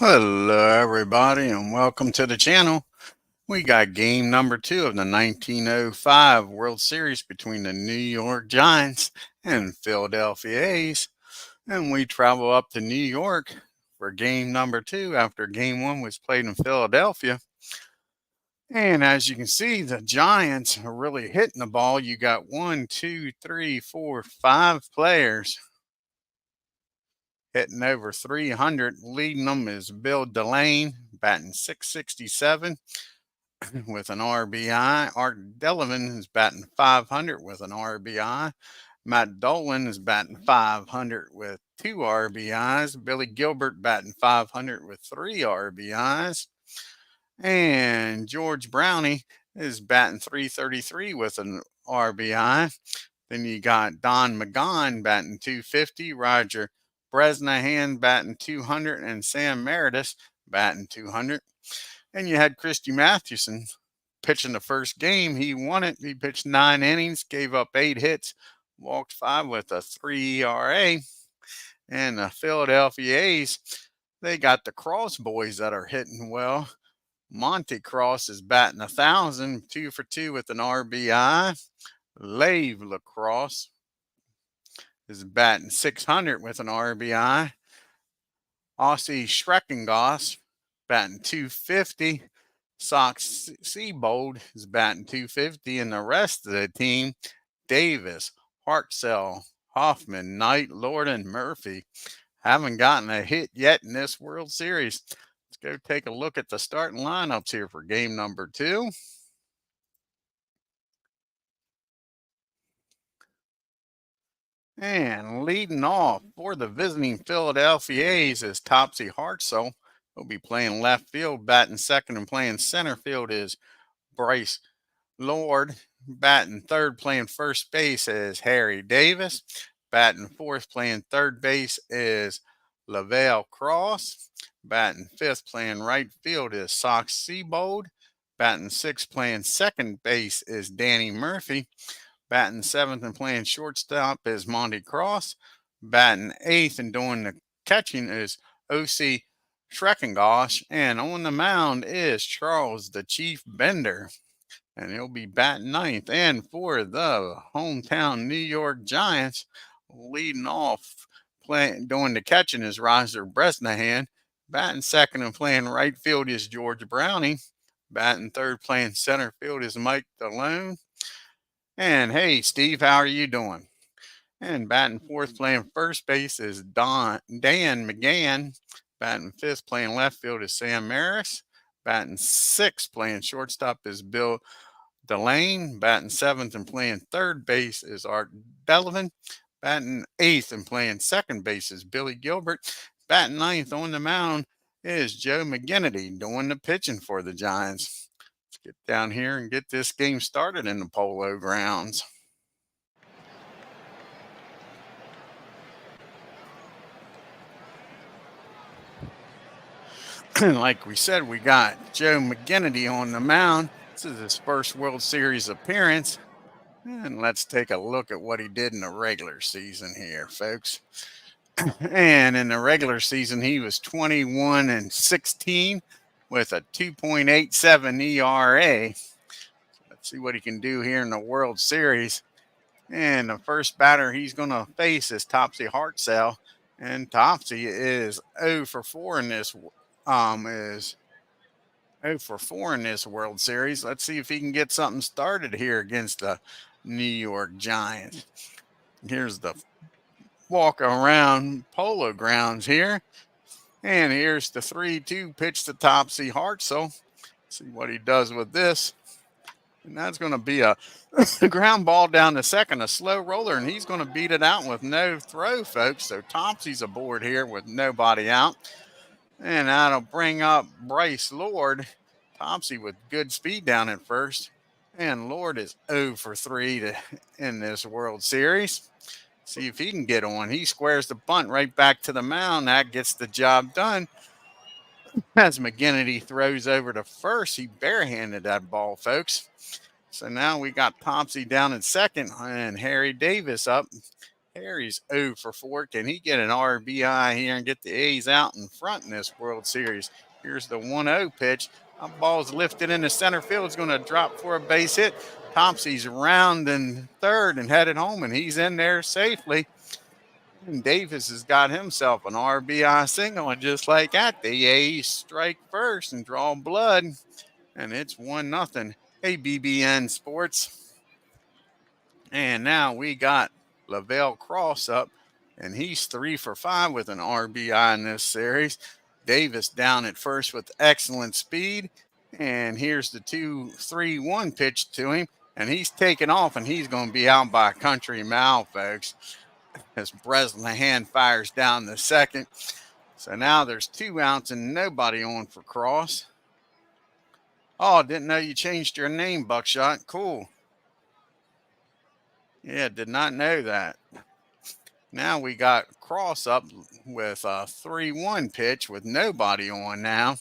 Hello, everybody, and welcome to the channel. We got game number 2 of the 1905 World Series between the New York Giants and Philadelphia A's. And we travel up to New York for game number 2 after game 1 was played in Philadelphia. And as you can see, the Giants are really hitting the ball. You got 1, 2, 3, 4, 5 players hitting over 300. Leading them is Bill Delane, batting 667 with an RBI. Art Delavan is batting 500 with an RBI. Matt Dolan is batting 500 with 2 RBIs. Billy Gilbert batting 500 with 3 RBIs. And George Brownie is batting 333 with an RBI. Then you got Don McGon batting 250, Roger Bresnahan batting 200, and Sam Meredith batting 200. And you had Christy Mathewson pitching the first game. He won it. He pitched 9 innings, gave up 8 hits, walked 5 with a 3 ERA. And the Philadelphia A's, they got the Cross boys that are hitting well. Monty Cross is batting 1,000, 2 for 2 with an RBI. Lave Lacrosse is batting 600 with an RBI. Aussie Schreckengoss batting 250. Sox Seabold is batting 250, and the rest of the team, Davis, Hartzell, Hoffman, Knight, Lord, and Murphy, haven't gotten a hit yet in this World Series. Let's go take a look at the starting lineups here for game number 2. And leading off for the visiting Philadelphia A's is Topsy Hartzell. He'll be playing left field. Batting second and playing center field is Bryce Lord. Batting third, playing first base is Harry Davis. Batting fourth, playing third base is Lavelle Cross. Batting fifth, playing right field is Sox Seabold. Batting sixth, playing second base is Danny Murphy. Batting seventh and playing shortstop is Monty Cross. Batting eighth and doing the catching is O.C. Schreckengosh. And on the mound is Charles the Chief Bender. And he'll be batting ninth. And for the hometown New York Giants, leading off, doing the catching is Roger Bresnahan. Batting second and playing right field is George Browning. Batting third, playing center field is Mike Delone. And hey, Steve, how are you doing? And batting fourth, playing first base is Dan McGann. Batting fifth, playing left field is Sam Maris. Batting sixth, playing shortstop is Bill Delane. Batting seventh and playing third base is Art Delavan. Batting eighth and playing second base is Billy Gilbert. Batting ninth on the mound is Joe McGinnity doing the pitching for the Giants. Let's get down here and get this game started in the Polo Grounds. Like we said, we got Joe McGinnity on the mound. This is his first World Series appearance. And let's take a look at what he did in the regular season here, folks. And in the regular season, he was 21-16 with a 2.87 ERA. Let's see what he can do here in the World Series. And the first batter he's going to face is Topsy Hartzell. And Topsy is 0 for 4 in this is 0 for 4 in this World Series. Let's see if he can get something started here against the New York Giants. Here's the walk around Polo Grounds here. And here's the 3-2 pitch to Topsy Hartzell. See what he does with this. And that's going to be a ground ball down to second, a slow roller, and he's going to beat it out with no throw, folks. So Topsy's aboard here with nobody out. And that'll bring up Bryce Lord. Topsy with good speed down at first. And Lord is 0 for 3 in this World Series. See if he can get on. He squares the bunt right back to the mound. That gets the job done. As McGinnity throws over to first, he barehanded that ball, folks. So now we got Topsy down at second and Harry Davis up. Harry's 0 for 4. Can he get an RBI here and get the A's out in front in this World Series? Here's the 1-0 pitch. That ball's lifted into center field. It's going to drop for a base hit. Thompson's rounding third and headed home, and he's in there safely. And Davis has got himself an RBI single, and just like that, the A's strike first and draw blood, and it's 1-0. Hey, BBN Sports. And now we got Lavelle Cross up, and he's 3 for 5 with an RBI in this series. Davis down at first with excellent speed, and here's the 2-3-1 pitch to him, and he's taking off, and he's going to be out by a country mile, folks, as Bresnahan fires down the second. So now there's 2 outs and nobody on for Cross. Oh, didn't know you changed your name, Buckshot. Cool. Yeah, did not know that. Now we got Cross up with a 3-1 pitch with nobody on now.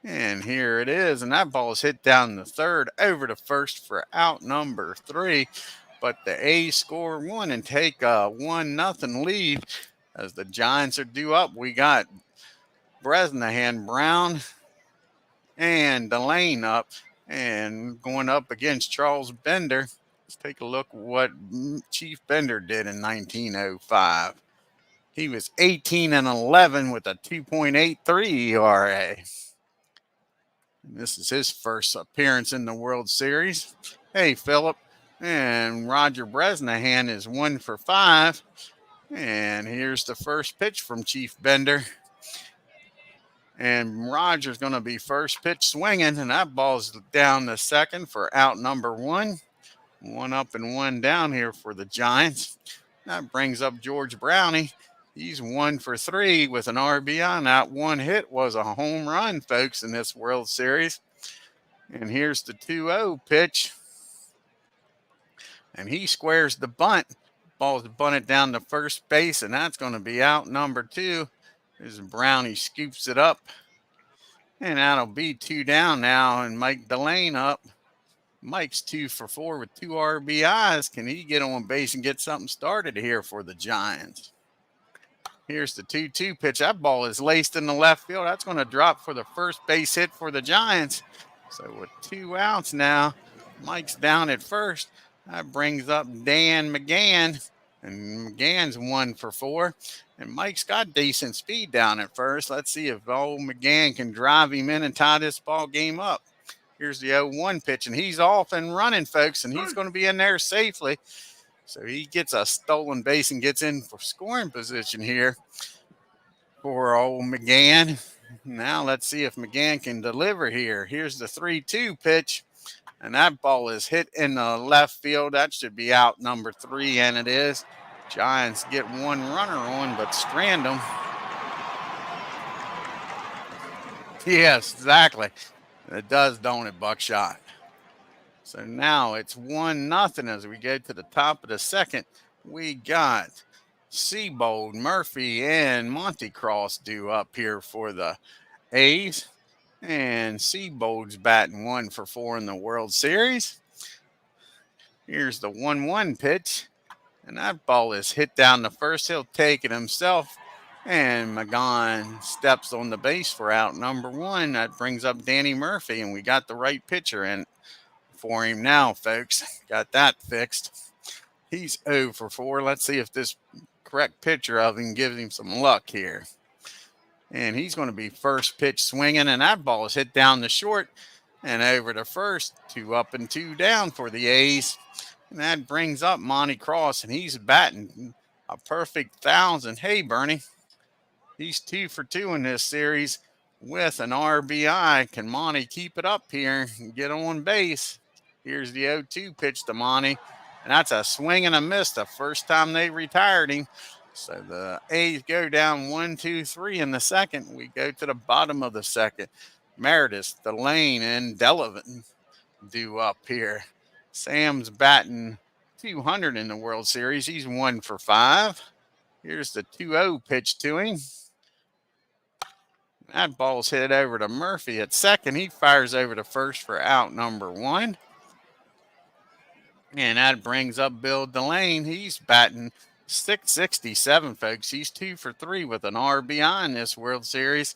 And here it is. And that ball is hit down the third over to first for out number 3. But the A's score 1 and take a 1-0 lead as the Giants are due up. We got Bresnahan, Brown, and Delane up and going up against Charles Bender. Let's take a look at what Chief Bender did in 1905. He was 18-11 with a 2.83 ERA. And this is his first appearance in the World Series. Hey, Philip. And Roger Bresnahan is 1 for 5. And here's the first pitch from Chief Bender. And Roger's going to be first pitch swinging, and that ball's down the second for out number 1. 1 up and 1 down here for the Giants. That brings up George Brownie. He's 1 for 3 with an RBI. And that one hit was a home run, folks, in this World Series. And here's the 2-0 pitch. And he squares the bunt. Ball's bunted down to first base, and that's going to be out number 2. As Brownie scoops it up. And that'll be 2 down now, and Mike Delane up. Mike's 2 for 4 with 2 RBIs. Can he get on base and get something started here for the Giants? Here's the 2-2 pitch. That ball is laced in the left field. That's going to drop for the first base hit for the Giants. So with 2 outs now, Mike's down at first. That brings up Dan McGann. And McGann's 1 for 4. And Mike's got decent speed down at first. Let's see if old McGann can drive him in and tie this ball game up. Here's the 0-1 pitch, and he's off and running, folks, and he's going to be in there safely. So he gets a stolen base and gets in for scoring position here for old McGann. Now let's see if McGann can deliver here. Here's the 3-2 pitch, and that ball is hit in the left field. That should be out number 3, and it is. Giants get 1 runner on, but strand them. Yes, exactly. It does, don't it, Buckshot? So now it's 1-0 as we go to the top of the second. We got Seabold, Murphy, and Monty Cross due up here for the A's. And Seabold's batting 1 for 4 in the World Series. Here's the 1-1 pitch. And that ball is hit down the first. He'll take it himself. And McGann steps on the base for out number 1. That brings up Danny Murphy, and we got the right pitcher in for him now, folks. Got that fixed. He's 0 for 4. Let's see if this correct pitcher of him gives him some luck here. And he's going to be first pitch swinging, and that ball is hit down the short and over to first. 2 up and 2 down for the A's. And that brings up Monty Cross, and he's batting a perfect 1,000. Hey, Bernie. He's 2 for 2 in this series with an RBI. Can Monty keep it up here and get on base? Here's the 0-2 pitch to Monty. And that's a swing and a miss the first time they retired him. So the A's go down 1-2-3 in the second. We go to the bottom of the second. Meredith, Delane, and Delavan due up here. Sam's batting 200 in the World Series. He's 1 for 5. Here's the 2-0 pitch to him. That ball's hit over to Murphy at second. He fires over to first for out number 1. And that brings up Bill Delane. He's batting 667, folks. He's 2 for 3 with an RBI in this World Series.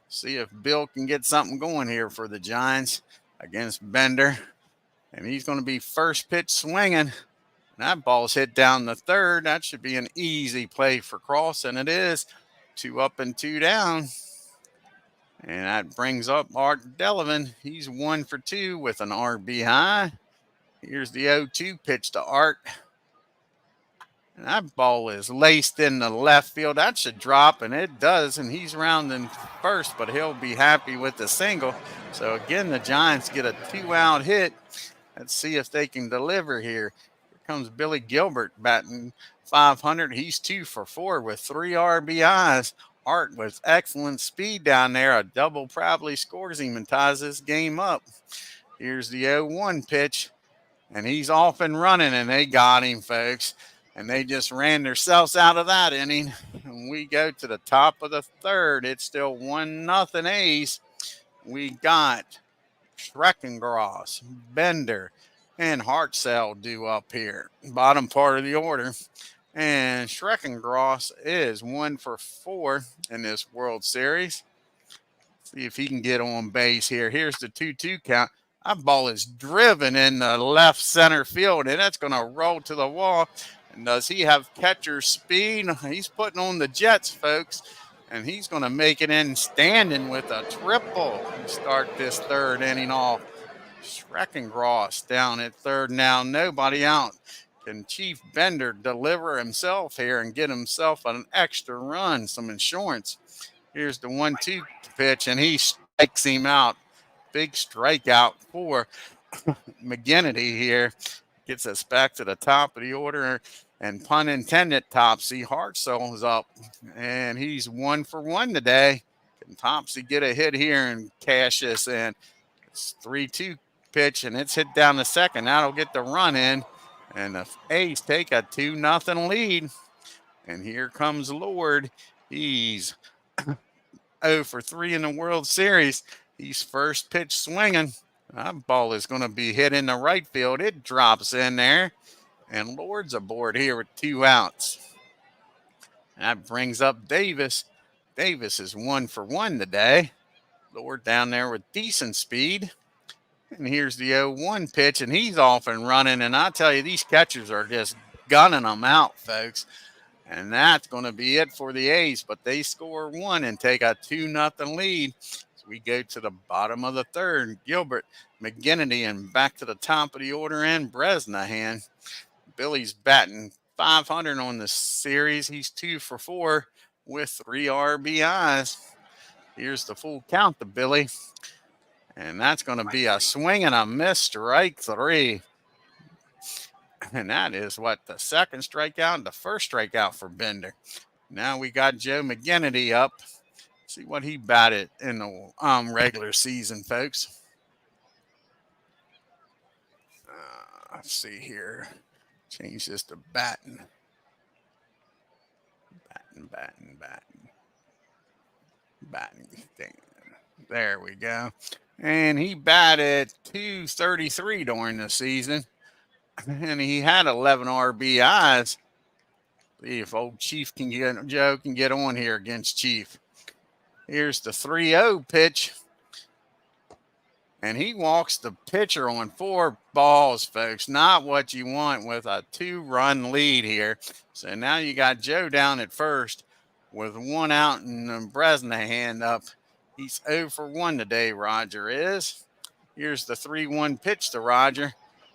See if Bill can get something going here for the Giants against Bender. And he's going to be first pitch swinging. That ball's hit down the third. That should be an easy play for Cross, and it is. 2 up and 2 down. And that brings up Art Delavan. He's 1 for 2 with an RBI. Here's the 0-2 pitch to Art. And that ball is laced in the left field. That should drop, and it does. And he's rounding first, but he'll be happy with the single. So again, the Giants get a 2-out hit. Let's see if they can deliver here. Here comes Billy Gilbert batting .500. He's 2 for 4 with 3 RBIs. Art with excellent speed down there. A double probably scores him and ties this game up. Here's the 0-1 pitch, and he's off and running, and they got him, folks. And they just ran themselves out of that inning. And we go to the top of the third. It's still 1-0 A's. We got Schreckengross, Bender, and Hartzell due up here. Bottom part of the order. And Schreckengross is 1 for 4 in this World Series. See if he can get on base here. Here's the 2-2 count. That ball is driven in the left center field, and that's going to roll to the wall. And does he have catcher speed? He's putting on the Jets, folks. And he's going to make it in standing with a triple to start this third inning off. Schreckengross down at third now. Nobody out. Can Chief Bender deliver himself here and get himself an extra run, some insurance? Here's the 1-2 pitch, and he strikes him out. Big strikeout for McGinnity here. Gets us back to the top of the order. And pun intended, Topsy Hartzell is up. And he's 1 for 1 today. Can Topsy get a hit here and cash this in? It's 3-2 pitch, and it's hit down the second. That'll get the run in. And the A's take a 2-0 lead. And here comes Lord. He's 0 for 3 in the World Series. He's first pitch swinging. That ball is going to be hit in the right field. It drops in there. And Lord's aboard here with 2 outs. That brings up Davis. Davis is 1 for 1 today. Lord down there with decent speed. And here's the 0-1 pitch, and he's off and running. And I tell you, these catchers are just gunning them out, folks. And that's going to be it for the A's. But they score 1 and take a 2-0 lead. So we go to the bottom of the third. Gilbert, McGinnity, and back to the top of the order, and Bresnahan. Billy's batting .500 on the series. He's 2 for 4 with 3 RBIs. Here's the full count to Billy. And that's going to be a swing and a miss, strike 3. And that is what, the second strikeout and the first strikeout for Bender. Now we got Joe McGinnity up. See what he batted in the regular season, folks. Let's see here. Change this to batting. Batting. There we go. And he batted .233 during the season. And he had 11 RBIs. See if old Chief can Joe can get on here against Chief. Here's the 3-0 pitch. And he walks the pitcher on 4 balls, folks. Not what you want with a 2-run lead here. So now you got Joe down at first with 1 out and Bresnahan up. He's 0 for 1 today, Roger is. Here's the 3-1 pitch to Roger.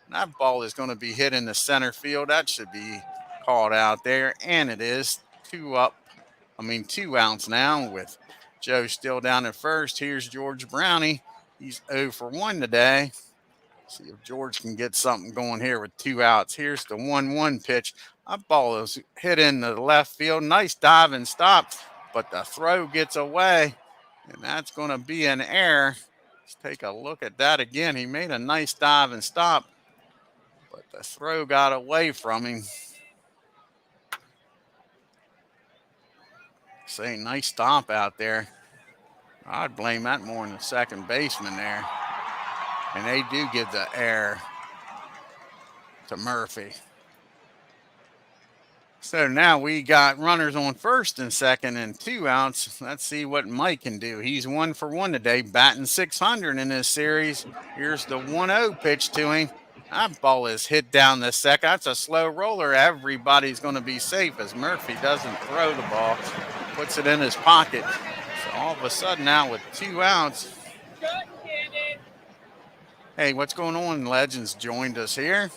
That ball is going to be hit in the center field. That should be called out there. And it is 2 outs now with Joe still down at first. Here's George Brownie. He's 0 for 1 today. See if George can get something going here with 2 outs. Here's the 1-1 pitch. That ball is hit in the left field. Nice dive and stop, but the throw gets away, and that's going to be an error. Let's take a look at that again. He made a nice dive and stop, but the throw got away from him. Say, nice stomp out there. I'd blame that more on the second baseman there. And they do give the error to Murphy. So now we got runners on first and second and 2 outs. Let's see what Mike can do. He's 1 for 1 today, batting .600 in this series. Here's the 1-0 pitch to him. That ball is hit down the second. That's a slow roller. Everybody's going to be safe as Murphy doesn't throw the ball. He puts it in his pocket. So all of a sudden now with 2 outs. Hey, what's going on? Legends joined us here.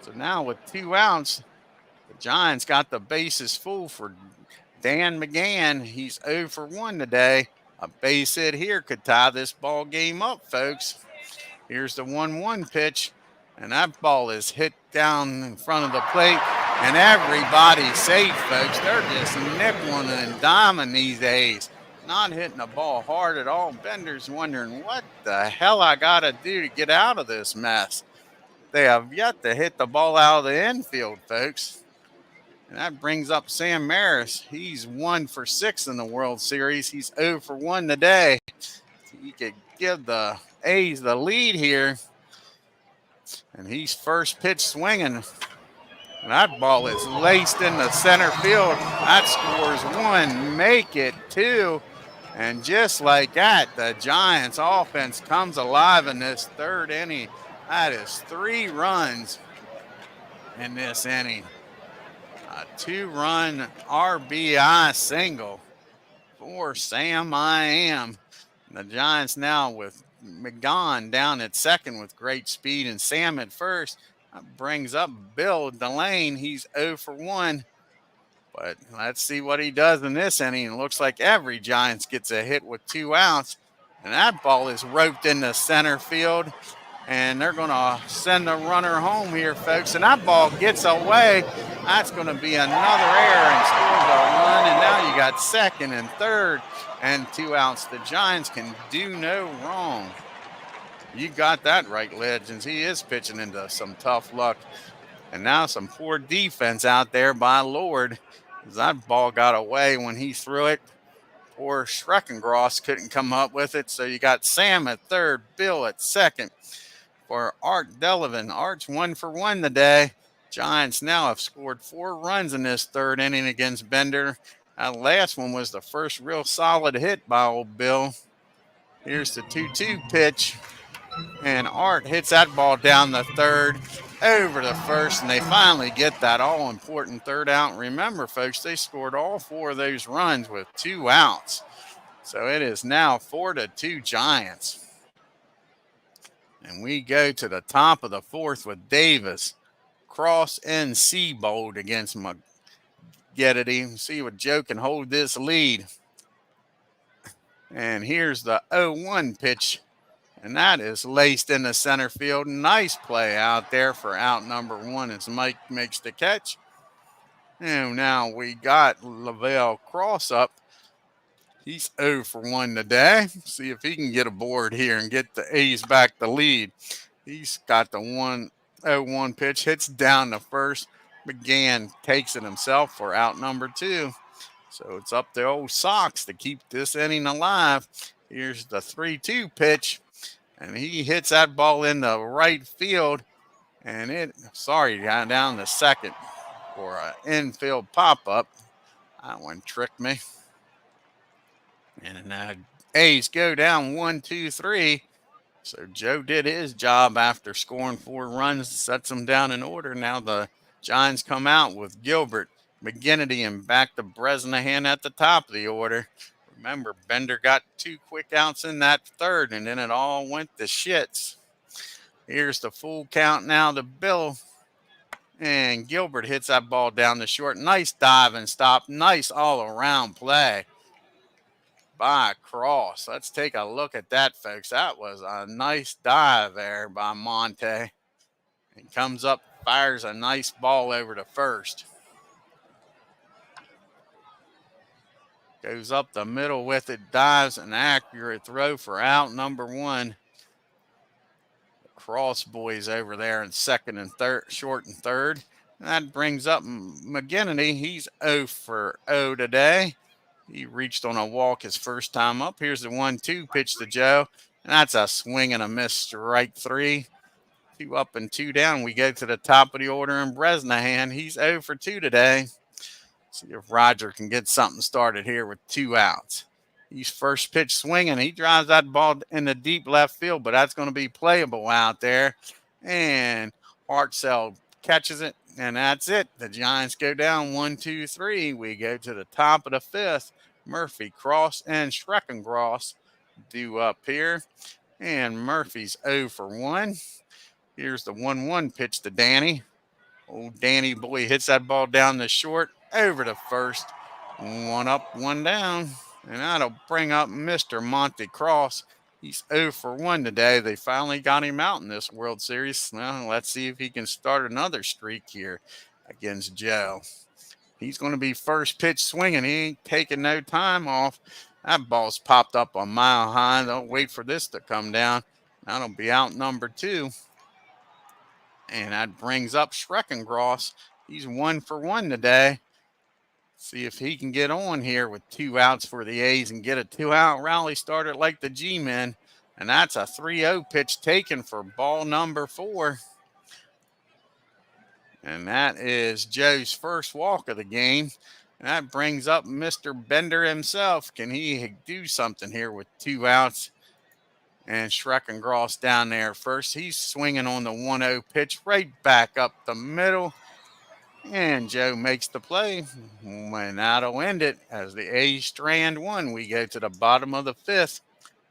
So now with 2 outs, the Giants got the bases full for Dan McGann. He's 0 for 1 today. A base hit here could tie this ball game up, folks. Here's the 1-1 pitch, and that ball is hit down in front of the plate, and everybody's safe, folks. They're just nickeling and diming these days. Not hitting the ball hard at all. Bender's wondering what the hell I got to do to get out of this mess. They have yet to hit the ball out of the infield, folks. And that brings up Sam Maris. He's 1 for 6 in the World Series. He's 0 for 1 today. He could give the A's the lead here. And he's first pitch swinging. And that ball is laced in the center field. That scores 1, make it 2. And just like that, the Giants offense comes alive in this third inning. That is 3 runs in this inning. A 2-run RBI single for Sam I Am. The Giants now with McGann down at second with great speed and Sam at first. That brings up Bill Delane. He's 0 for 1. But let's see what he does in this inning. It looks like every Giants gets a hit with 2 outs. And that ball is roped into center field. And they're going to send the runner home here, folks. And that ball gets away. That's going to be another error and scores a run. And now you got second and third and 2 outs. The Giants can do no wrong. You got that right, Legends. He is pitching into some tough luck. And now some poor defense out there by Lord. That ball got away when he threw it. Poor Schreckengross couldn't come up with it. So you got Sam at third, Bill at second. For Art Delavan. Art's 1 for 1 today. Giants now have scored 4 runs in this third inning against Bender. That last one was the first real solid hit by old Bill. Here's the 2-2 pitch. And Art hits that ball down the third, over the first, and they finally get that all-important third out. Remember, folks, they scored all 4 of those runs with 2 outs. So it is now 4-2 Giants. And we go to the top of the 4th with Davis, Cross, and Seabold against McGetty. See what Joe can hold this lead. And here's the 0-1 pitch. And that is laced in the center field. Nice play out there for out number 1 as Mike makes the catch. And now we got Lavelle Cross up. He's 0 for 1 today. See if he can get aboard here and get the A's back the lead. He's got the 1-0-1 pitch, hits down the first. McGann takes it himself for out number 2. So it's up to old Sox to keep this inning alive. Here's the 3-2 pitch. And he hits that ball in the right field. And got down to second for an infield pop-up. That one tricked me. And A's go down 1-2-3. So Joe did his job after scoring 4 runs, sets them down in order. Now the Giants come out with Gilbert, McGinnity, and back to Bresnahan at the top of the order. Remember, Bender got 2 quick outs in that third, and then it all went to shits. Here's the full count now to Bill. And Gilbert hits that ball down the short. Nice dive and stop. Nice all-around play by Cross. Let's take a look at that, folks. That was a nice dive there by Monte. And comes up, fires a nice ball over to first. Goes up the middle with it, dives, an accurate throw for out number 1. The Cross boys over there in second and third, short and third. And that brings up McGinnity. He's 0 for 0 today. He reached on a walk his first time up. Here's the 1-2 pitch to Joe. And that's a swing and a miss, strike 3. 2 up and 2 down. We go to the top of the order in Bresnahan. He's 0 for 2 today. See if Roger can get something started here with 2 outs. He's first pitch swinging. He drives that ball in the deep left field, but that's going to be playable out there. And Hartzell catches it, and that's it. The Giants go down 1-2-3. We go to the top of the 5th. Murphy, Cross, and Schreckengross due up here. And Murphy's 0 for 1. Here's the 1-1 pitch to Danny. Old Danny boy hits that ball down the short, over to first. 1 up, 1 down. And that'll bring up Mr. Monty Cross. He's 0 for 1 today. They finally got him out in this World Series. Now, let's see if he can start another streak here against Joe. He's going to be first pitch swinging. He ain't taking no time off. That ball's popped up a mile high. They'll wait for this to come down. That'll be out number 2. And that brings up Schreckengross. He's 1 for 1 today. See if he can get on here with 2 outs for the A's and get a 2-out rally started like the G-men. And that's a 3-0 pitch taken for ball number 4. And that is Joe's first walk of the game. And that brings up Mr. Bender himself. Can he do something here with 2 outs? And Schreckengross down there first. He's swinging on the 1-0 pitch right back up the middle. And Joe makes the play. And that'll end it as the A's strand 1. We go to the bottom of the 5th.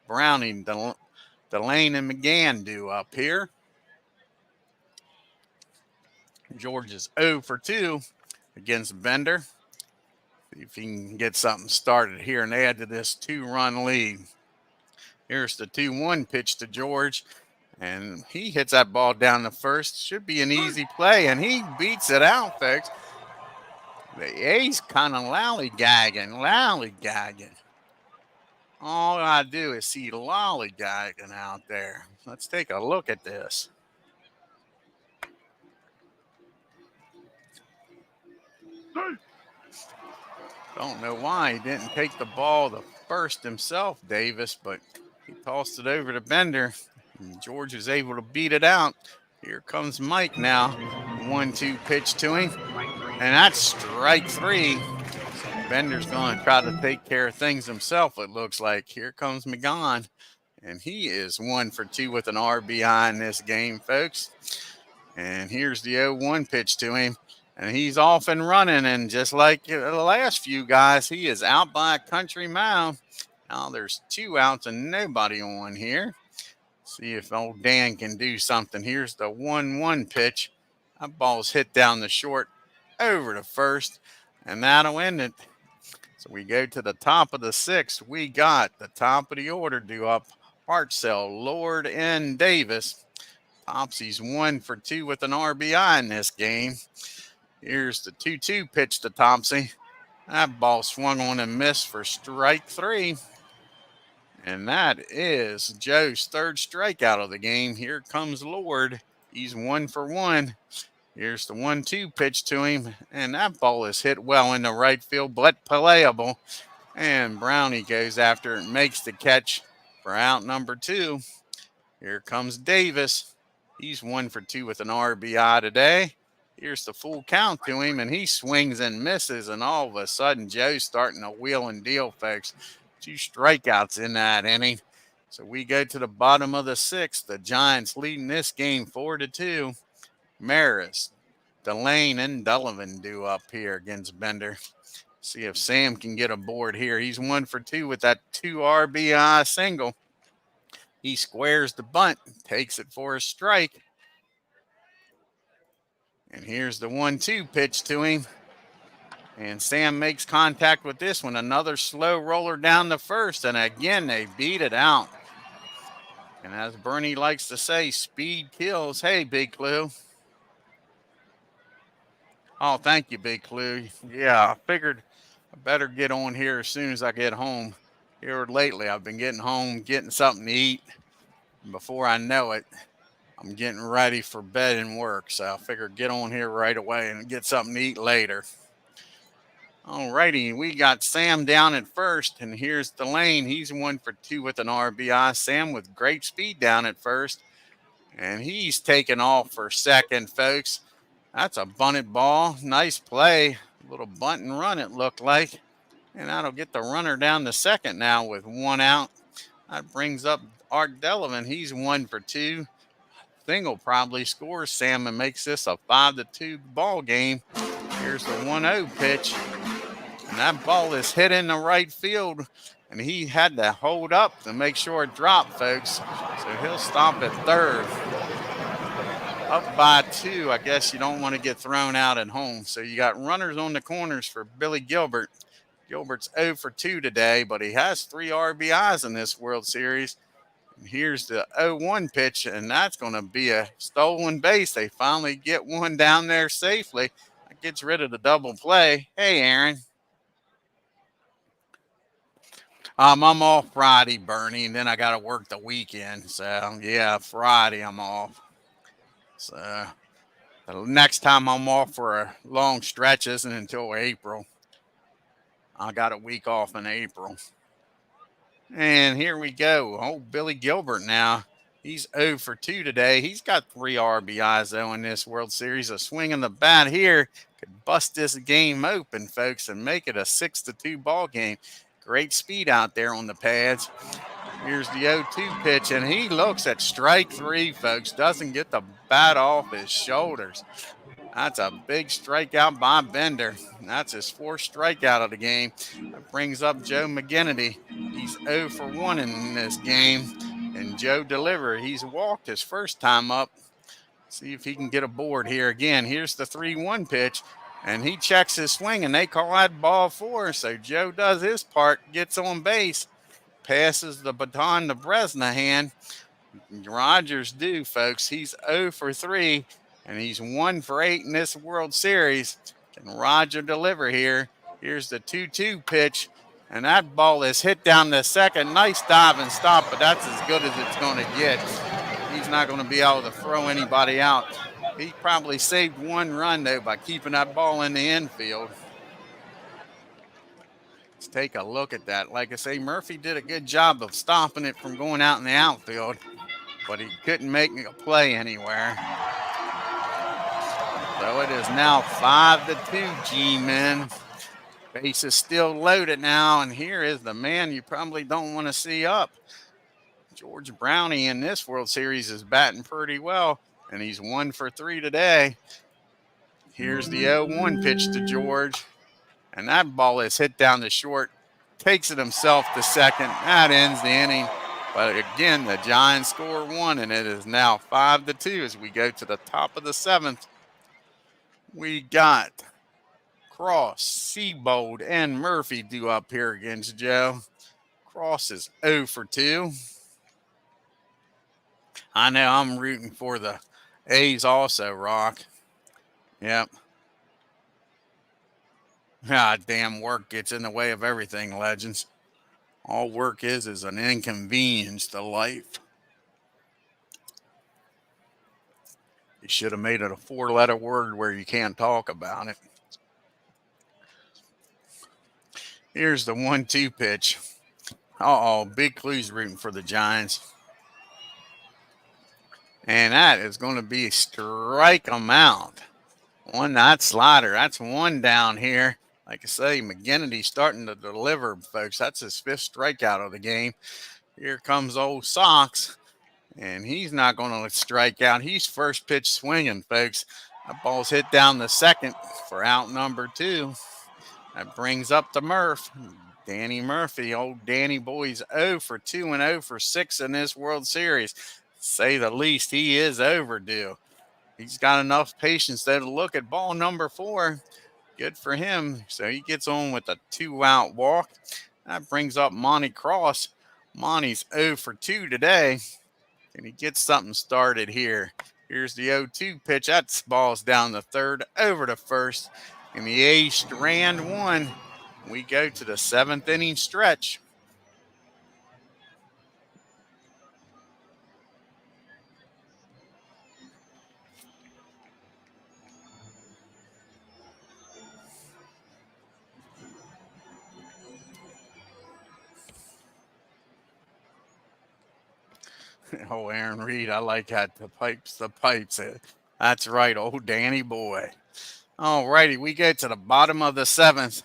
Browning, Delane, and McGann due up here. George is 0 for 2 against Bender. See if he can get something started here and add to this 2-run lead. Here's the 2-1 pitch to George. And he hits that ball down the first. Should be an easy play. And he beats it out, folks. The A's kind of lollygagging. All I do is see lollygagging out there. Let's take a look at this. Don't know why he didn't take the ball to first himself, Davis, but he tossed it over to Bender. And George was able to beat it out. Here comes Mike now. 1-2 pitch to him. And that's strike 3. So Bender's going to try to take care of things himself, it looks like. Here comes McGann. And he is 1 for 2 with an RBI in this game, folks. And here's the 0-1 pitch to him. And he's off and running. And just like the last few guys, he is out by a country mile. Now there's 2 outs and nobody on here. See if old Dan can do something. Here's the 1-1 pitch. That ball's hit down the short, over to first, and that'll end it. So we go to the top of the 6th. We got the top of the order due up. Hartzell, Lord, and Davis. Topsy's 1 for 2 with an RBI in this game. Here's the 2-2 pitch to Topsy. That ball swung on and missed for strike 3. And that is Joe's 3rd strikeout of the game. Here comes Lord. He's 1 for 1. Here's the 1-2 pitch to him. And that ball is hit well in the right field, but playable. And Brownie goes after it and makes the catch for out number 2. Here comes Davis. He's 1 for 2 with an RBI today. Here's the full count to him, and he swings and misses. And all of a sudden, Joe's starting to wheel and deal, folks. 2 strikeouts in that inning. So we go to the bottom of the 6th. The Giants leading this game 4-2. Maris, Delane, and Dullivan due up here against Bender. See if Sam can get aboard here. He's 1 for 2 with that 2 RBI single. He squares the bunt, takes it for a strike. And here's the 1-2 pitch to him. And Sam makes contact with this one. Another slow roller down the first. And again, they beat it out. And as Bernie likes to say, speed kills. Hey, Big Clue. Oh, thank you, Big Clue. Yeah, I figured I better get on here as soon as I get home. Here lately, I've been getting home, getting something to eat. And before I know it, I'm getting ready for bed and work. So I figured get on here right away and get something to eat later. All righty, we got Sam down at first, and here's Delane. He's 1 for 2 with an RBI. Sam with great speed down at first, and he's taking off for second, folks. That's a bunted ball. Nice play A little bunt and run it looked like. And that'll get the runner down to second now with 1 out. That brings up Art Delavan. He's 1 for 2. Single probably scores Sam and makes this a 5-2 ball game. Here's the 1-0 pitch. And that ball is hit in the right field. And he had to hold up to make sure it dropped, folks. So he'll stop at third. Up by 2. I guess you don't want to get thrown out at home. So you got runners on the corners for Billy Gilbert. Gilbert's 0 for 2 today, but he has 3 RBIs in this World Series. And here's the 0-1 pitch, and that's going to be a stolen base. They finally get one down there safely. That gets rid of the double play. Hey, Aaron. I'm off Friday, Bernie, and then I got to work the weekend. So, yeah, Friday I'm off. So, the next time I'm off for a long stretch isn't until April. I got a week off in April. And here we go. Oh, Billy Gilbert now. He's 0 for 2 today. He's got 3 RBIs, though, in this World Series. A swing in the bat here could bust this game open, folks, and make it a 6-2 ball game. Great speed out there on the pads. Here's the 0-2 pitch, and he looks at strike 3, folks. Doesn't get the bat off his shoulders. That's a big strikeout by Bender. That's his 4th strikeout of the game. That brings up Joe McGinnity. He's 0 for 1 in this game. And Joe delivered. He's walked his first time up. See if he can get aboard here again. Here's the 3-1 pitch. And he checks his swing, and they call that ball 4. So Joe does his part, gets on base, passes the baton to Bresnahan. Rogers do, folks. He's 0 for 3. And he's 1 for 8 in this World Series. Can Roger deliver here? Here's the 2-2 pitch. And that ball is hit down the second. Nice dive and stop, but that's as good as it's going to get. He's not going to be able to throw anybody out. He probably saved 1 run, though, by keeping that ball in the infield. Let's take a look at that. Like I say, Murphy did a good job of stopping it from going out in the outfield, but he couldn't make a play anywhere. So it is now 5-2, G-men. Base is still loaded now, and here is the man you probably don't want to see up. George Brownie in this World Series is batting pretty well, and he's 1 for 3 today. Here's the 0-1 pitch to George, and that ball is hit down the short. Takes it himself to second. That ends the inning. But again, the Giants score 1, and it is now 5-2 as we go to the top of the 7th. We got Cross, Seabold, and Murphy due up here against Joe. Cross is 0 for 2. I know I'm rooting for the A's also, Rock. Yep. God damn, work gets in the way of everything, legends. All work is an inconvenience to life. You should have made it a 4-letter word where you can't talk about it. Here's the 1-2 pitch. Uh-oh, Big Clue's rooting for the Giants. And that is going to be strike 'em out. On that slider. That's 1 down here. Like I say, McGinnity starting to deliver, folks. That's his 5th strikeout of the game. Here comes old Sox. And he's not going to strike out. He's first pitch swinging, folks. That ball's hit down the second for out number 2. That brings up the Murph. Danny Murphy, old Danny boy's 0 for 2 and 0 for 6 in this World Series. To say the least, he is overdue. He's got enough patience there to look at ball number 4. Good for him. So he gets on with a 2-out walk. That brings up Monty Cross. Monty's 0 for 2 today. And he gets something started here. Here's the 0-2 pitch. That ball's down the third, over to first. And the A's strand 1. We go to the 7th inning stretch. Oh, Aaron Reed, I like that. The pipes. That's right, old Danny boy. All righty, we get to the bottom of the seventh,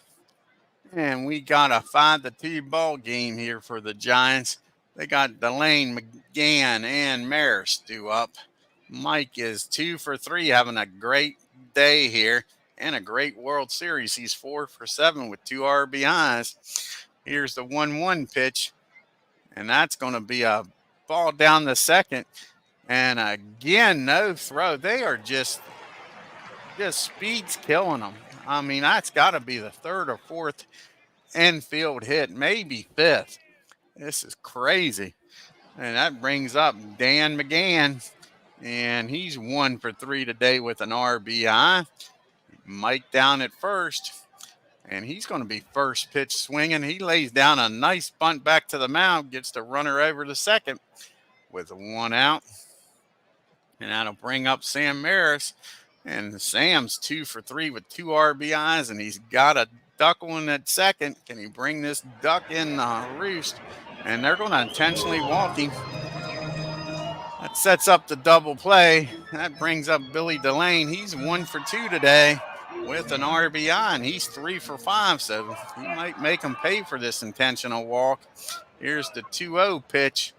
and we got a 5-2 ball game here for the Giants. They got Delane, McGann, and Maris due up. Mike is 2 for 3, having a great day here and a great World Series. He's 4 for 7 with 2 RBIs. Here's the 1-1 pitch, and that's going to be a ball down the second. And again, no throw. They are just speed's killing them. I mean, that's got to be the third or fourth infield hit, maybe fifth. This is crazy. And that brings up Dan McGann, and he's 1 for 3 today with an RBI. Mike down at first, and he's going to be first pitch swinging. He lays down a nice bunt back to the mound, gets the runner over to second with 1 out. And that'll bring up Sam Maris. And Sam's 2 for 3 with 2 RBIs, and he's got a duck one at second. Can he bring this duck in the roost? And they're going to intentionally walk him. That sets up the double play. That brings up Billy Delane. He's 1 for 2 today with an RBI, and he's 3 for 5, so he might make him pay for this intentional walk. Here's the 2-0 pitch,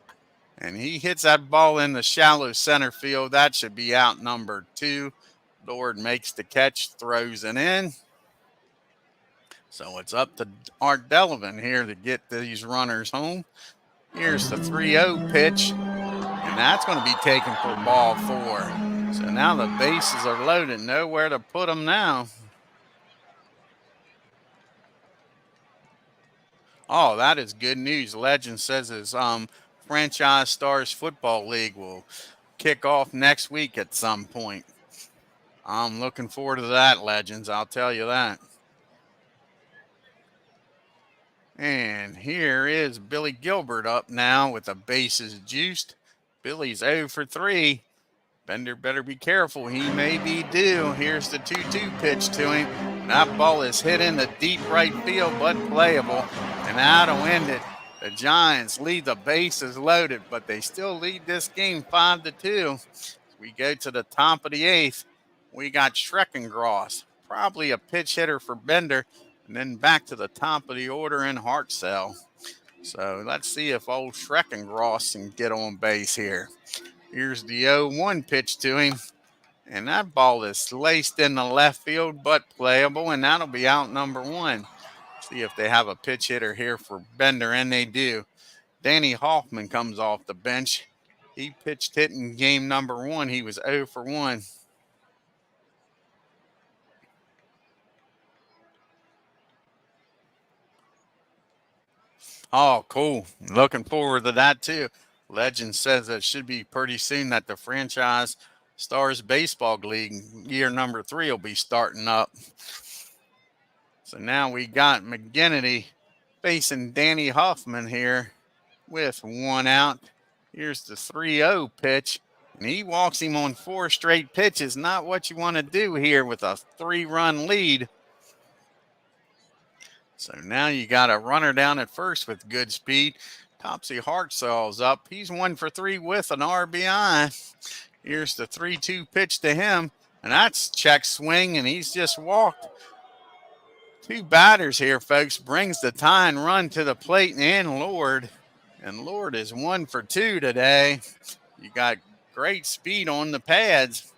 and he hits that ball in the shallow center field. That should be out number 2. Lord makes the catch, throws it in. So it's up to Art Delavan here to get these runners home. Here's the 3-0 pitch, and that's going to be taken for ball 4. So now the bases are loaded, nowhere to put them now. Oh, that is good news. Legend says his Franchise Stars Football League will kick off next week at some point. I'm looking forward to that, Legends. I'll tell you that. And here is Billy Gilbert up now with the bases juiced. Billy's 0 for 3. Bender better be careful. He may be due. Here's the 2-2 pitch to him. That ball is hit in the deep right field, but playable. And that'll end it. The Giants lead the bases loaded, but they still lead this game 5-2. We go to the top of the 8th. We got Schreckengross, probably a pitch hitter for Bender, and then back to the top of the order in Hartzell. So let's see if old Schreckengross can get on base here. Here's the 0-1 pitch to him, and that ball is laced in the left field, but playable, and that'll be out number 1. See if they have a pitch hitter here for Bender, and they do. Danny Hoffman comes off the bench. He pitched hit in game number 1. He was 0 for 1. Oh, cool. Looking forward to that, too. Legend says it should be pretty soon that the Franchise Stars Baseball League year number 3 will be starting up. So now we got McGinnity facing Danny Hoffman here with 1 out. Here's the 3-0 pitch, and he walks him on 4 straight pitches. Not what you want to do here with a 3-run lead. So now you got a runner down at first with good speed. Topsy Hartzell's up. He's 1 for 3 with an RBI. Here's the 3-2 pitch to him, and that's check swing, and he's just walked. 2 batters here, folks. Brings the tying run to the plate, and Lord is 1 for 2 today. You got great speed on the pads,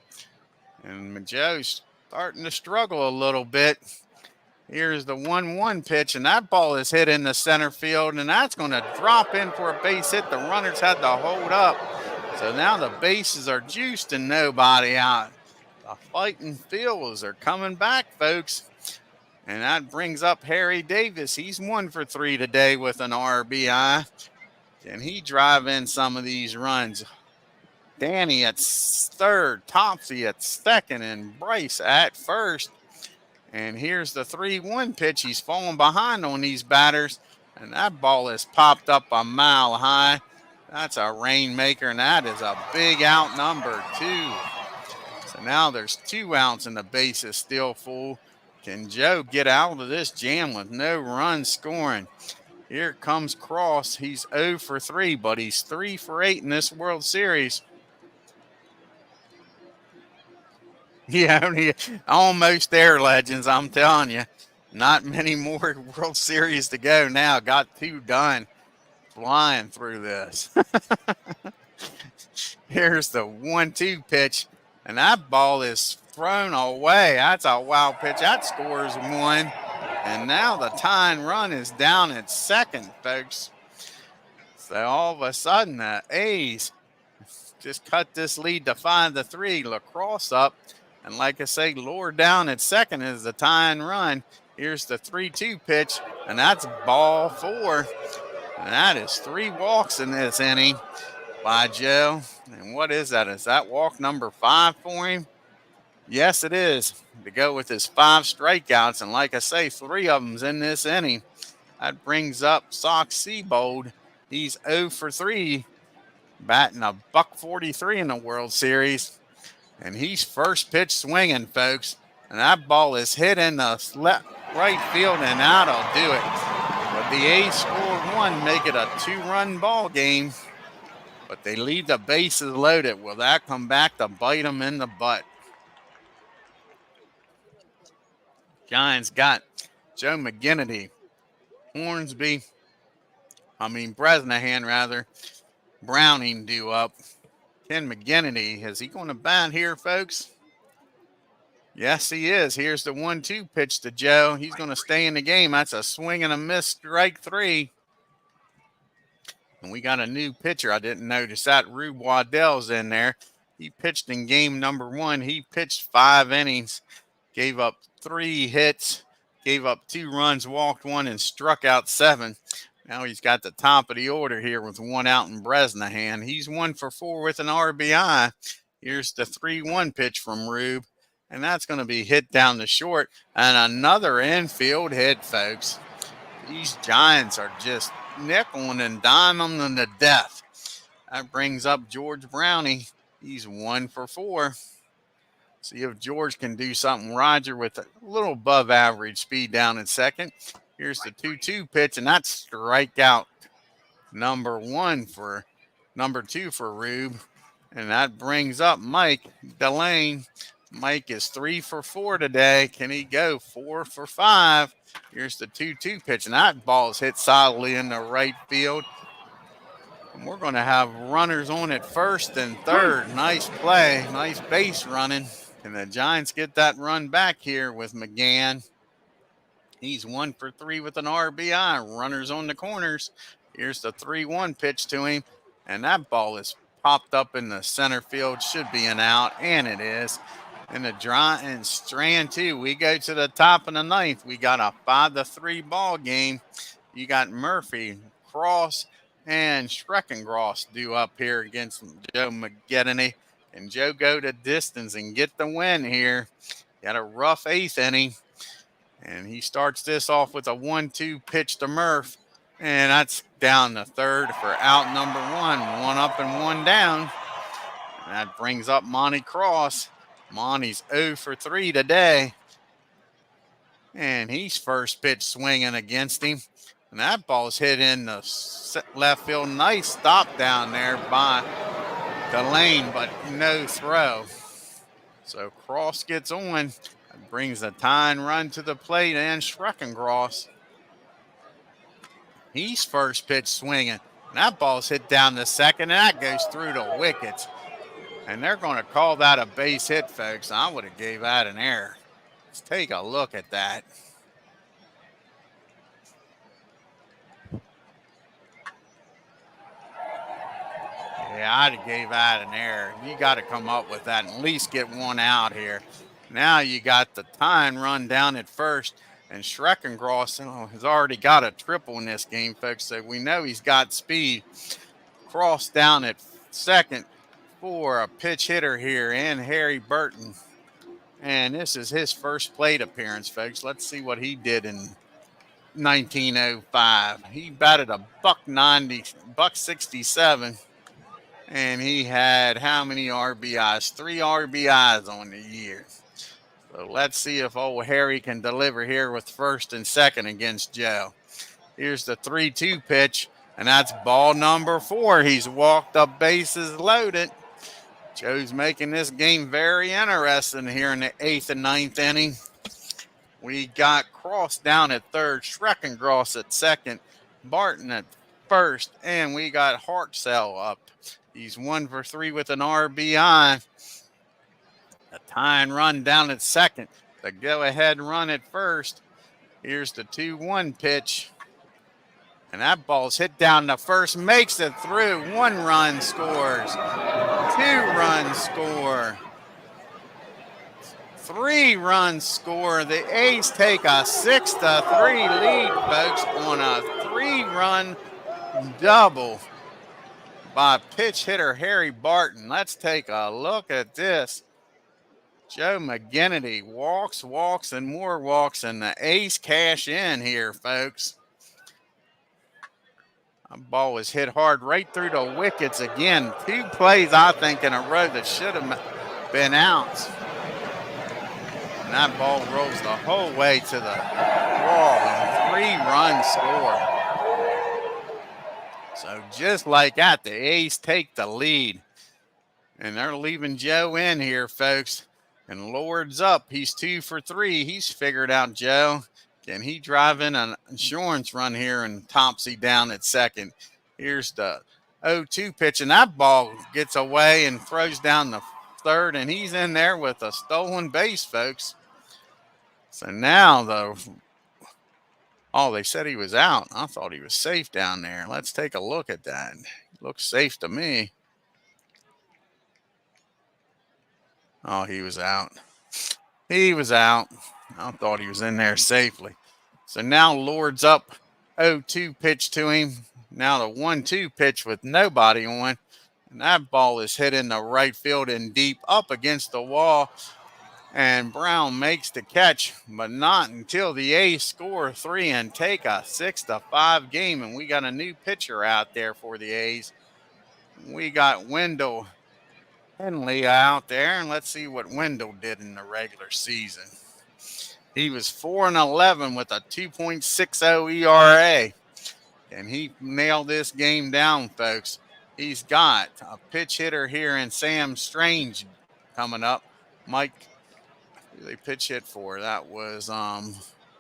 and Joe's starting to struggle a little bit. Here's the 1-1 pitch, and that ball is hit in the center field, and that's going to drop in for a base hit. The runners had to hold up. So now the bases are juiced and nobody out. The fighting fields are coming back, folks. And that brings up Harry Davis. He's 1 for 3 today with an RBI. Can he drive in some of these runs? Danny at third, Topsy at second, and Bryce at first. And here's the 3-1 pitch. He's falling behind on these batters, and that ball is popped up a mile high. That's a rainmaker, and that is a big out number 2. So now there's 2 outs, and the base is still full. Can Joe get out of this jam with no runs scoring? Here comes Cross. He's 0 for 3, but he's 3 for 8 in this World Series. Yeah, almost there, legends. I'm telling you, not many more World Series to go now. Got two done flying through this. Here's the 1-2 pitch, and that ball is thrown away. That's a wild pitch. That scores one. And now the tying run is down at second, folks. So all of a sudden, the A's just cut this lead to 5-3. Lacrosse up. And like I say, Lure down at second is the tying run. Here's the 3-2 pitch, and that's ball four. And that is 3 walks in this inning by Joe. And what is that? Is that walk number 5 for him? Yes, it is. To go with his 5 strikeouts. And like I say, 3 of them's in this inning. That brings up Sox Seabold. He's 0 for 3, batting a .143 in the World Series. And he's first pitch swinging, folks. And that ball is hit in the right field, and that'll do it. But the A's scored 1, make it a 2-run ball game. But they leave the bases loaded. Will that come back to bite them in the butt? Giants got Joe McGinnity, Bresnahan rather, Browning due up. Ken McGinnity, is he going to bat here, folks? Yes, he is. Here's the 1-2 pitch to Joe. He's going to stay in the game. That's a swing and a miss, strike 3. And we got a new pitcher. I didn't notice that. Rube Waddell's in there. He pitched in game number 1. He pitched 5 innings, gave up 3 hits, gave up 2 runs, walked 1, and struck out 7. Now he's got the top of the order here with 1 out in Bresnahan. He's 1 for 4 with an RBI. Here's the 3-1 pitch from Rube, and that's going to be hit down the short. And another infield hit, folks. These Giants are just nickeling and diming them to death. That brings up George Brownie. He's 1 for 4. See if George can do something. Roger with a little above average speed down at second. Here's the 2-2 pitch, and that's strikeout number 2 for Rube. And that brings up Mike Delane. Mike is 3 for 4 today. Can he go 4 for 5? Here's the 2-2 pitch, and that ball is hit solidly in the right field. And we're going to have runners on at first and third. Nice play, nice base running. And the Giants get that run back here with McGann. He's 1 for 3 with an RBI. Runners on the corners. Here's the 3-1 pitch to him. And that ball is popped up in the center field. Should be an out, and it is. And the draw and strand 2. We go to the top of the 9th. We got a 5-3 ball game. You got Murphy, Cross, and Schreckengross due up here against Joe McGinnity. Can Joe go the distance and get the win here? Got a rough 8th inning. And he starts this off with a 1-2 pitch to Murph. And that's down the third for out number 1. 1 up and 1 down. And that brings up Monty Cross. Monty's 0 for 3 today. And he's first pitch swinging against him. And that ball's hit in the left field. Nice stop down there by Delane, but no throw. So Cross gets on. Brings the tying run to the plate, and Schreckengross. He's first pitch swinging. And that ball's hit down the second, and that goes through the wickets. And they're going to call that a base hit, folks. I would have gave that an error. Let's take a look at that. Yeah, I'd have gave that an error. You got to come up with that and at least get 1 out here. Now you got the tying run down at first, and Schreckengross has already got a triple in this game, folks, so we know he's got speed. Cross down at second for a pitch hitter here, and Harry Burton. And this is his first plate appearance, folks. Let's see what he did in 1905. He batted a .67, and he had how many RBIs? 3 RBIs on the year. So let's see if old Harry can deliver here with first and second against Joe. Here's the 3-2 pitch, and that's ball number 4. He's walked up bases loaded. Joe's making this game very interesting here in the 8th and 9th inning. We got Cross down at third, Schreckengross at second, Barton at first, and we got Hartzell up. He's 1 for 3 with an RBI. A tying run down at second. The go-ahead run at first. Here's the 2-1 pitch. And that ball's hit down to first, makes it through. 1 run scores. 2-run score. 3-run score. The A's take a 6-3 lead, folks, on a 3-run double by pitch hitter Harry Barton. Let's take a look at this. Joe McGinnity walks, and more walks, and the A's cash in here, folks. That ball was hit hard right through the wickets again. 2 plays, I think, in a row that should have been outs. And that ball rolls the whole way to the wall, and 3-run score. So just like that, the A's take the lead. And they're leaving Joe in here, folks. And Lord's up. He's 2 for 3. He's figured out Joe. Can he drive in an insurance run here and Topsy down at second? Here's the 0-2 pitch, and that ball gets away and throws down the third, and he's in there with a stolen base, folks. So now, they said he was out. I thought he was safe down there. Let's take a look at that. Looks safe to me. Oh, he was out. He was out. I thought he was in there safely. So now Lord's up. 0-2 pitch to him. Now the 1-2 pitch with nobody on. And that ball is hit in the right field and deep up against the wall. And Brown makes the catch, but not until the A's score 3 and take a 6-5 game. And we got a new pitcher out there for the A's. We got Wendell Henley out there, and let's see what Wendell did in the regular season. He was 4-11 with a 2.60 ERA, and he nailed this game down, folks. He's got a pitch hitter here in Sam Strange coming up. Mike, who they pitch hit for? That was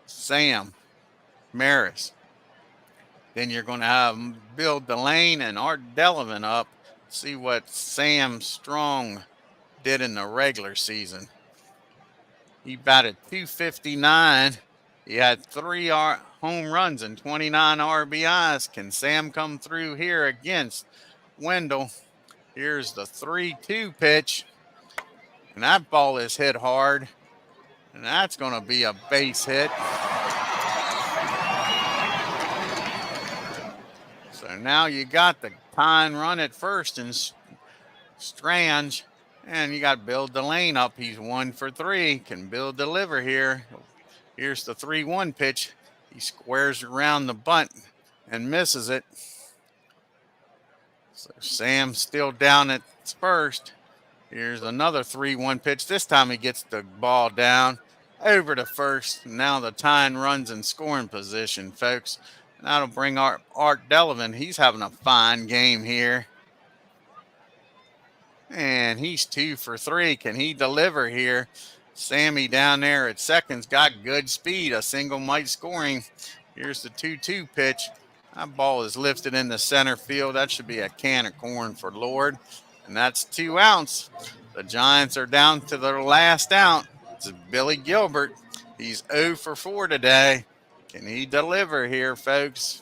Sam Maris. Then you're going to have Bill Delane and Art Delavan up. See what Sam Strong did in the regular season. He batted .259. He had 3 home runs and 29 RBIs. Can Sam come through here against Wendell? Here's the 3-2 pitch. And that ball is hit hard. And that's going to be a base hit. So now you got the tying run at first and Strange, and you got Bill Delane up. He's 1 for 3. Can Bill deliver here? Here's the 3-1 pitch. He squares around the bunt and misses it. So Sam's still down at first. Here's another 3-1 pitch. This time he gets the ball down over to first. Now the tying run's in scoring position, folks. That'll bring Art Delavan. He's having a fine game here. And he's 2 for 3. Can he deliver here? Sammy down there at second's got good speed. A single might scoring. Here's the 2-2 pitch. That ball is lifted in the center field. That should be a can of corn for Lord. And that's 2 outs. The Giants are down to their last out. It's Billy Gilbert. He's 0 for 4 today. Can he deliver here, folks?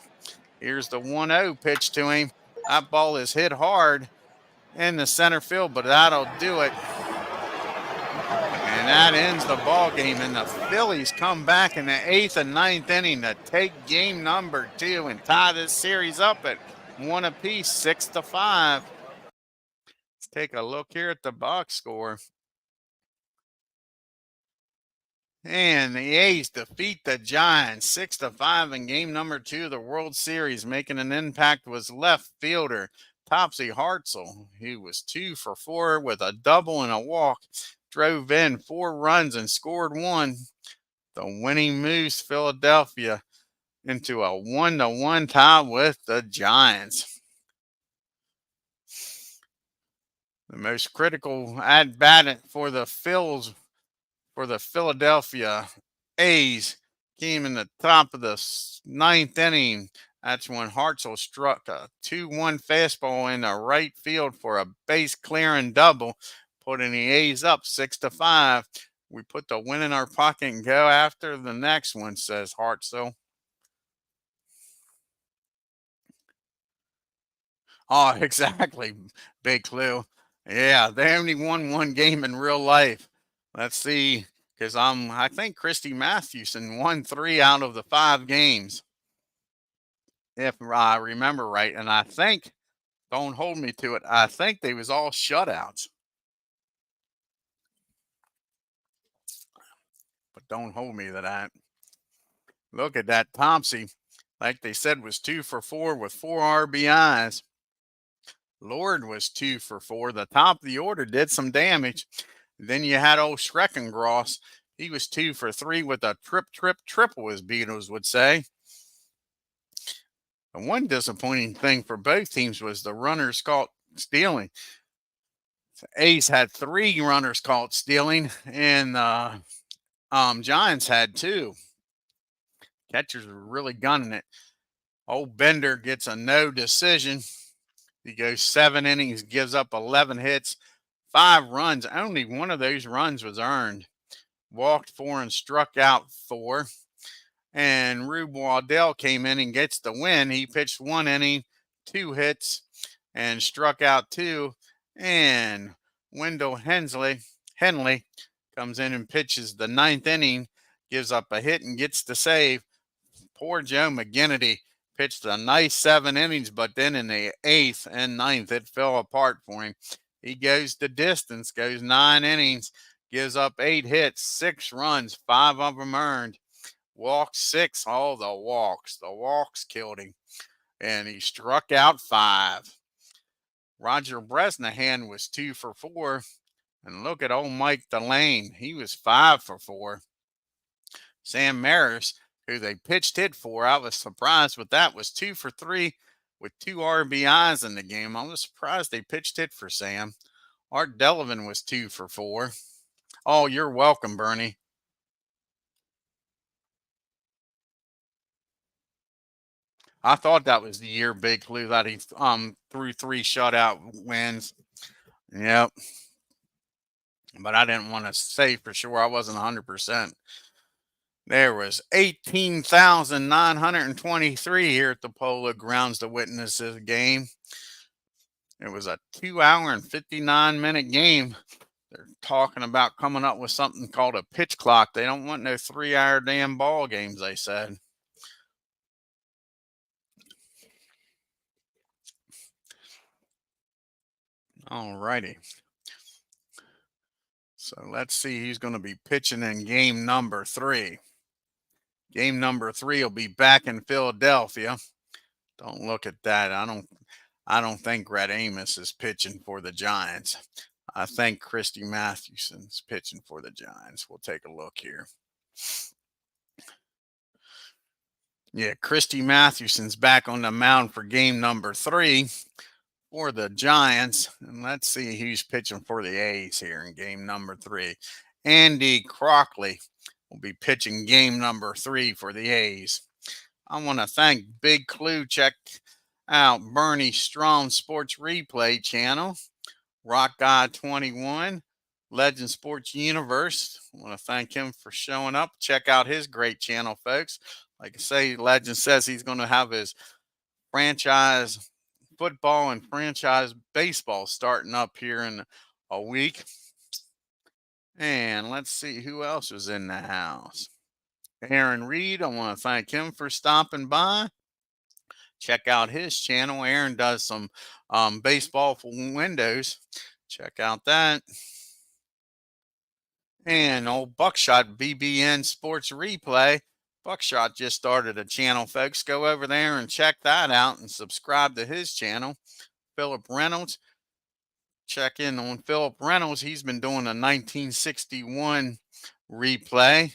Here's the 1-0 pitch to him. That ball is hit hard in the center field, but that'll do it. And that ends the ball game. And the Phillies come back in the 8th and 9th inning to take game number 2 and tie this series up at 1 apiece, 6-5. Let's take a look here at the box score. And the A's defeat the Giants 6-5 in game number 2 of the World Series. Making an impact was left fielder Topsy Hartzell. He was 2 for 4 with a double and a walk. Drove in 4 runs and scored 1. The winning moves Philadelphia into a 1-1 tie with the Giants. The most critical at bat for the Philadelphia A's came in the top of the ninth inning. That's when Hartzell struck a 2-1 fastball in the right field for a base clearing double, putting the A's up 6-5. We put the win in our pocket and go after the next one, says Hartzell. Oh, exactly, Big Clue. Yeah, they only won one game in real life. Let's see, because I think Christy Mathewson won 3 out of the 5 games, if I remember right. And I think, don't hold me to it, I think they was all shutouts. But don't hold me to that. Look at that Thompson, like they said, was 2 for 4 with 4 RBIs. Lord was 2 for 4. The top of the order did some damage. Then you had old Schreckengross. He was 2 for 3 with a triple, as Beatles would say. And one disappointing thing for both teams was the runners caught stealing. The A's had 3 runners caught stealing, and Giants had 2. Catchers were really gunning it. Old Bender gets a no decision. He goes 7 innings, gives up 11 hits, 5 runs. Only one of those runs was earned. Walked 4 and struck out 4. And Rube Waddell came in and gets the win. He pitched 1 inning, 2 hits, and struck out 2. And Wendell Henley comes in and pitches the 9th inning, gives up a hit and gets the save. Poor Joe McGinnity pitched a nice 7 innings, but then in the 8th and 9th, it fell apart for him. He goes the distance, goes 9 innings, gives up 8 hits, 6 runs, 5 of them earned. Walked 6, all the walks. The walks killed him. And he struck out 5. Roger Bresnahan was 2 for 4. And look at old Mike Delane. He was 5 for 4. Sam Maris, who they pitched hit for, I was surprised with that, was 2 for 3 with 2 RBIs in the game. I was surprised they pitched hit for Sam. Art Delavan was 2 for 4. Oh, you're welcome, Bernie. I thought that was the year Big Clue that he threw 3 shutout wins. Yep. But I didn't want to say for sure. I wasn't 100%. There was 18,923 here at the Polo Grounds to witness this game. It was a 2-hour and 59-minute game. They're talking about coming up with something called a pitch clock. They don't want no 3-hour damn ball games, they said. All righty. So let's see who's going to be pitching in game number 3. Game number 3 will be back in Philadelphia. Don't look at that. I don't think Brett Amos is pitching for the Giants. I think Christy Mathewson's pitching for the Giants. We'll take a look here. Yeah, Christy Mathewson's back on the mound for game number 3 for the Giants. And let's see who's pitching for the A's here in game number 3. Andy Crockley will be pitching game number 3 for the A's. I want to thank Big Clue. Check out Bernie Strong Sports Replay channel, Rock Guy 21, Legend Sports Universe. I want to thank him for showing up. Check out his great channel, folks. Like I say, Legend says he's going to have his franchise football and franchise baseball starting up here in a week. And let's see who else was in the house. Aaron Reed, I want to thank him for stopping by. Check out his channel. Aaron does some baseball for Windows. Check out that. And old Buckshot BBN Sports Replay. Buckshot just started a channel, folks. Go over there and check that out and subscribe to his channel. Philip Reynolds. Check in on Philip Reynolds. He's been doing a 1961 replay.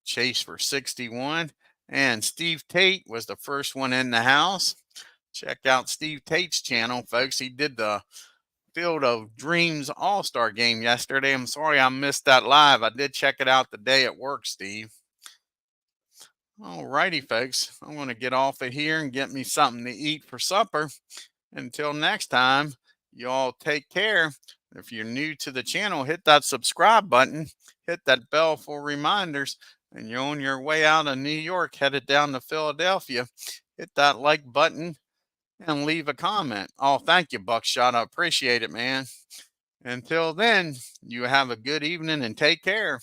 Chase for 61. And Steve Tate was the first one in the house. Check out Steve Tate's channel, folks. He did the Field of Dreams All-Star game yesterday. I'm sorry I missed that live. I did check it out the day at work, Steve. All righty, folks. I'm going to get off of here and get me something to eat for supper. Until next time, you all take care. If you're new to the channel, hit that subscribe button, hit that bell for reminders, and you're on your way out of New York, headed down to Philadelphia. Hit that like button and leave a comment. Oh, thank you, Buckshot. I appreciate it, man. Until then, you have a good evening and take care.